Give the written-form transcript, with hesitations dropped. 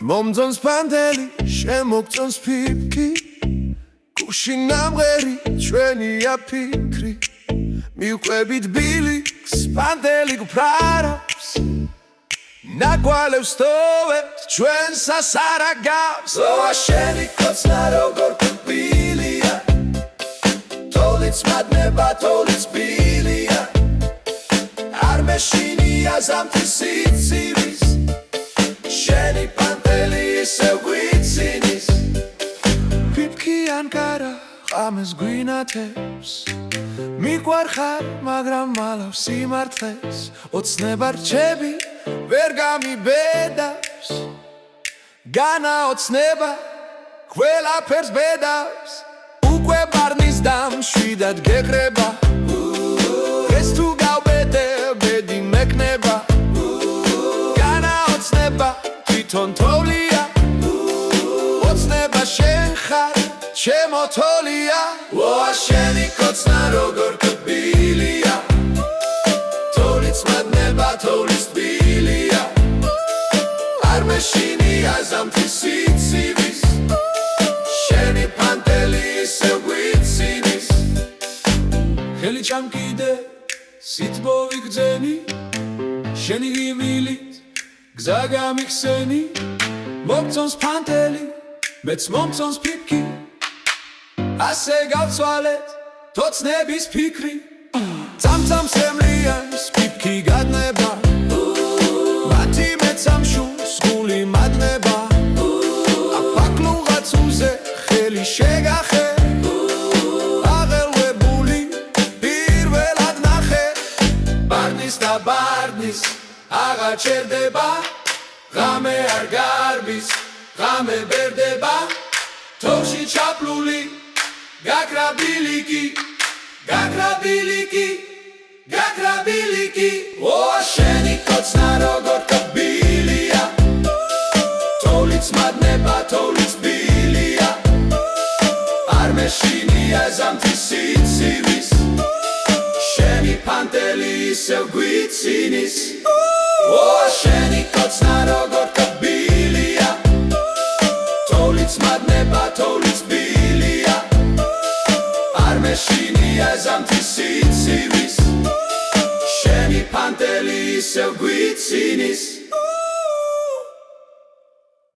მომძონს ფანტელი, შემოგწონს ფიფკი, გუში ნამღერი, ჩვენია ფიქრი, მივყვებით ბილიქს, ფანტელი გფრარავს, ნაკვალევს თოვებთ, ჩვენ სასარაგავს. ოა შენი კოცნა როგორ კბილია, თოვლიც მადნება, თოვლიც ბილია, არ მეშინია ზამთრის სიცივის, შენი პანტელი ისევ გვიცინის. ფიფკი ანკარა ყამეს გვინათებს, მიყვარხარ მაგრამ მალავ სიმართლეს, ოცნება რჩები ვერ გამიბედავს, განაოცნება ყველაფერს ბედავს, უკვე ბარნის დამ შვიდად გეყრება, ეს თუ გავბედე ბედი მეკნება, განაოცნება თვითონ თოვლია, ოცნება შენ ხარ ჩემო თოლია. ოა შენი კოცნა როგორ კბილია, თოვლიც მადნება, თოვლის თბილია, არ მეშინია ზამთრის სიცივის, შენი პანტელი ისევ გვიცინის. ხელი ჩამკიდე, სით მოვიგძენი, შენი იმილით გზა გამიხსენი, მომწონს ფანტელი, მეც მომწონს ფიფკი, ასე გავცვალეთ თოცნების ფიქრი. წამწამ სემლიანს ფიფკი გადნება, მათი მეც ამშულს გული მადნება, აფაკლუღაცუზე ხელი შეგახე, აღელვებული პირველად ნახე, ბარნის და ბარნის აღარ ჩერდება, ღამე არ გარბის, ღამე ბერდება, თოვში ჩაფლული გაქრა ბილიკი, გაქრა ბილიკი, გაქრა ბილიკი. ოა შენი კოცნა როგორ კბილია, თოვლიც მადნება, თოვლიც ბილია, არ მეშინია ზამთრის სიცივის, შენი პანტელი ისევ გვიცინის. ოა შენი კოცნა როგორ კბილია, თოვლიც მადნება, თოვლიც ბილია, არ მეშინია ზამთრის სიცივის, შენი პანტელი ისევ გვიცინის.